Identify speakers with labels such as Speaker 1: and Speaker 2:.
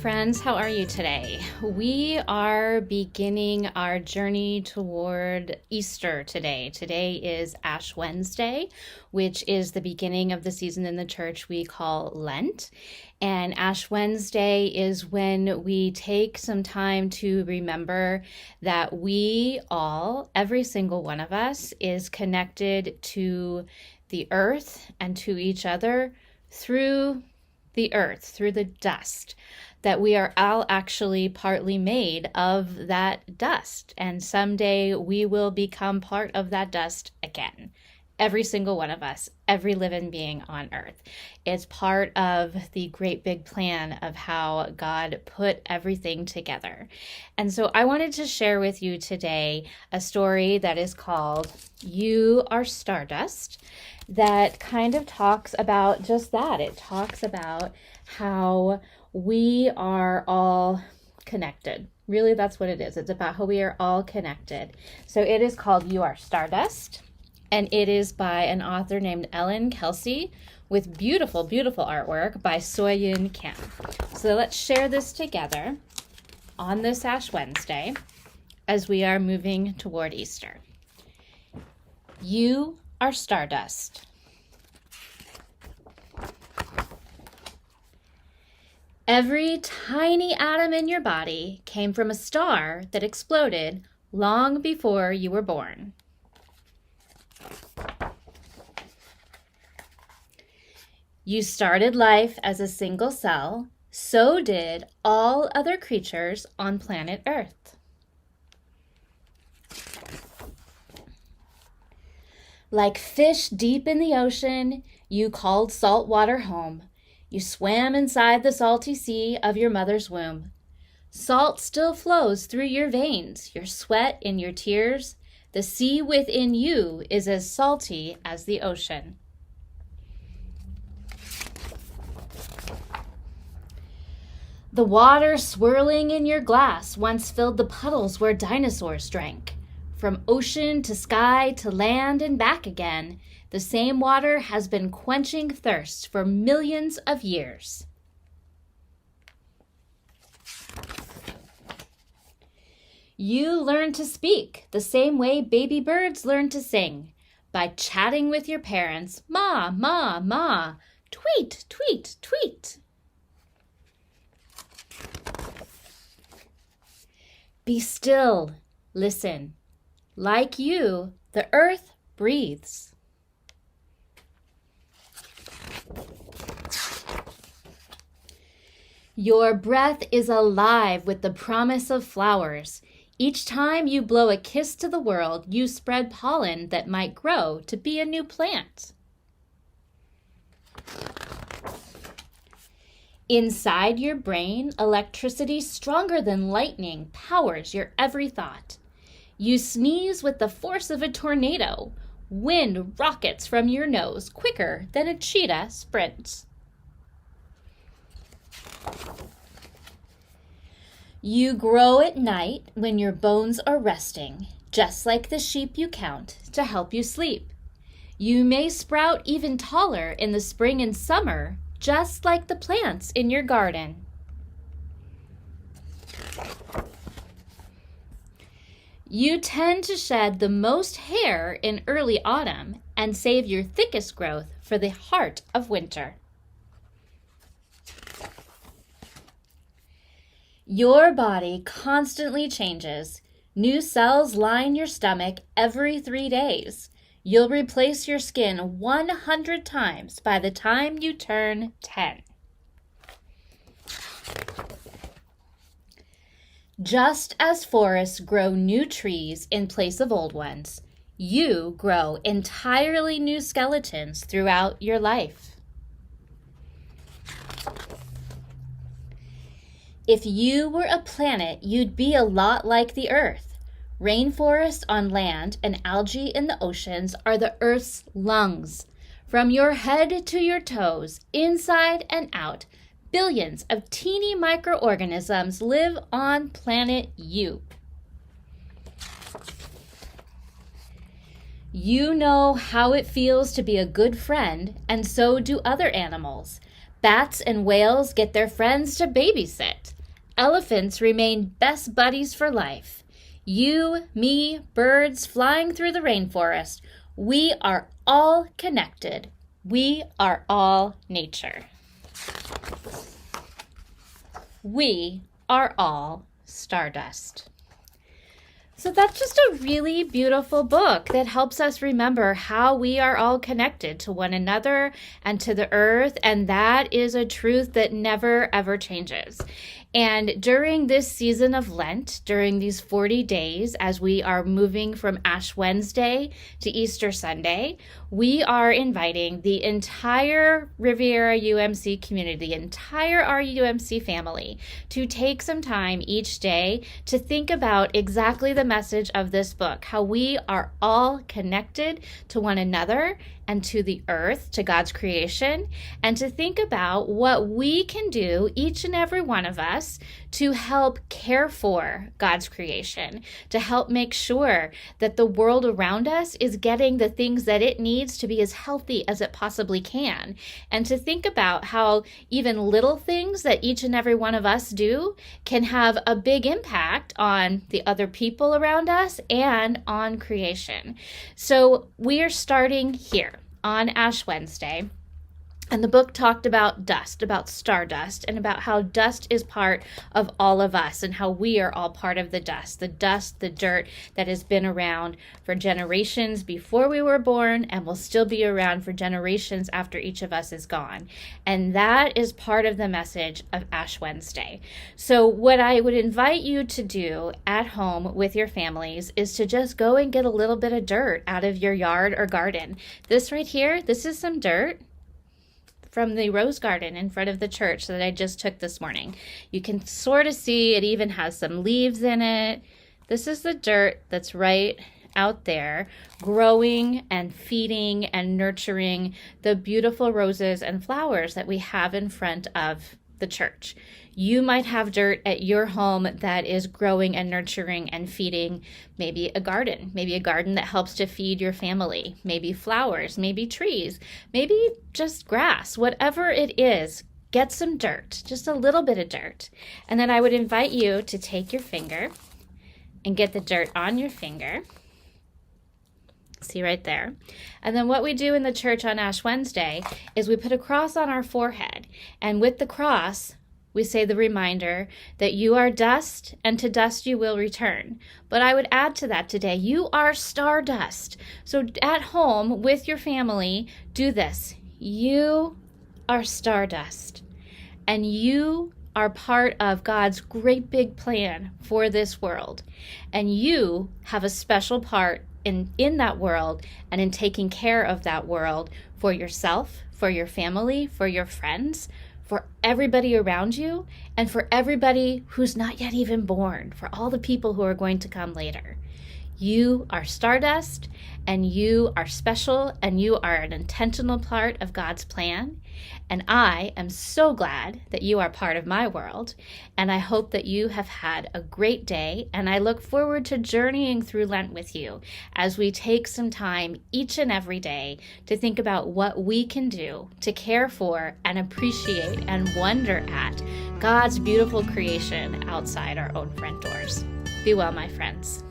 Speaker 1: friends. How are you today? We are beginning our journey toward Easter today. Today is Ash Wednesday, which is the beginning of the season in the church we call Lent. And Ash Wednesday is when we take some time to remember that we all, every single one of us, is connected to the earth and to each other through the earth, through the dust, that we are all actually partly made of that dust. And someday we will become part of that dust again. Every single one of us, every living being on earth. It's part of the great big plan of how God put everything together. And so I wanted to share with you today a story that is called You Are Stardust, that kind of talks about just that. It talks about how we are all connected. Really, that's what it is. It's about how we are all connected. So it is called You Are Stardust, and it is by an author named Elin Kelsey with beautiful, beautiful artwork by Soyun Kim. So let's share this together on this Ash Wednesday as we are moving toward Easter. You are stardust. Every tiny atom in your body came from a star that exploded long before you were born. You started life as a single cell, so did all other creatures on planet Earth. Like fish deep in the ocean, you called salt water home. You swam inside the salty sea of your mother's womb. Salt still flows through your veins, your sweat and your tears. The sea within you is as salty as the ocean. The water swirling in your glass once filled the puddles where dinosaurs drank. From ocean to sky to land and back again, the same water has been quenching thirst for millions of years. You learn to speak the same way baby birds learn to sing, by chatting with your parents, ma, ma, ma, tweet, tweet, tweet. Be still, listen. Like you, the earth breathes. Your breath is alive with the promise of flowers. Each time you blow a kiss to the world, you spread pollen that might grow to be a new plant. Inside your brain, electricity stronger than lightning powers your every thought. You sneeze with the force of a tornado. Wind rockets from your nose quicker than a cheetah sprints. You grow at night when your bones are resting, just like the sheep you count to help you sleep. You may sprout even taller in the spring and summer, just like the plants in your garden. You tend to shed the most hair in early autumn and save your thickest growth for the heart of winter. Your body constantly changes. New cells line your stomach every 3 days. You'll replace your skin 100 times by the time you turn 10. Just as forests grow new trees in place of old ones, you grow entirely new skeletons throughout your life. If you were a planet, you'd be a lot like the Earth. Rainforests on land and algae in the oceans are the Earth's lungs. From your head to your toes, inside and out, billions of teeny microorganisms live on planet You. You know how it feels to be a good friend, and so do other animals. Bats and whales get their friends to babysit. Elephants remain best buddies for life. You, me, birds flying through the rainforest. We are all connected. We are all nature. We are all stardust. So that's just a really beautiful book that helps us remember how we are all connected to one another and to the earth. And that is a truth that never, ever changes. And during this season of Lent, during these 40 days, as we are moving from Ash Wednesday to Easter Sunday, we are inviting the entire Riviera UMC community, the entire RUMC family, to take some time each day to think about exactly the message of this book, how we are all connected to one another and to the earth, to God's creation, and to think about what we can do, each and every one of us, to help care for God's creation, to help make sure that the world around us is getting the things that it needs to be as healthy as it possibly can, and to think about how even little things that each and every one of us do can have a big impact on the other people around us and on creation. So we are starting here on Ash Wednesday. And the book talked about dust, about stardust, and about how dust is part of all of us and how we are all part of the dust, the dirt that has been around for generations before we were born and will still be around for generations after each of us is gone. And that is part of the message of Ash Wednesday. So what I would invite you to do at home with your families is to just go and get a little bit of dirt out of your yard or garden. This right here, this is some dirt from the rose garden in front of the church that I just took this morning. You can sort of see it even has some leaves in it. This is the dirt that's right out there, growing and feeding and nurturing the beautiful roses and flowers that we have in front of the church. You might have dirt at your home that is growing and nurturing and feeding maybe a garden that helps to feed your family, maybe flowers, maybe trees, maybe just grass, whatever it is. Get some dirt, just a little bit of dirt. And then I would invite you to take your finger and get the dirt on your finger. See right there. And then what we do in the church on Ash Wednesday is we put a cross on our forehead. And with the cross, we say the reminder that you are dust and to dust you will return. But I would add to that today, you are stardust. So at home with your family, do this. You are stardust. And you are part of God's great big plan for this world. And you have a special part in that world and in taking care of that world for yourself, for your family, for your friends, for everybody around you, and for everybody who's not yet even born, for all the people who are going to come later. You are stardust, and you are special, and you are an intentional part of God's plan. And I am so glad that you are part of my world. And I hope that you have had a great day. And I look forward to journeying through Lent with you as we take some time each and every day to think about what we can do to care for and appreciate and wonder at God's beautiful creation outside our own front doors. Be well, my friends.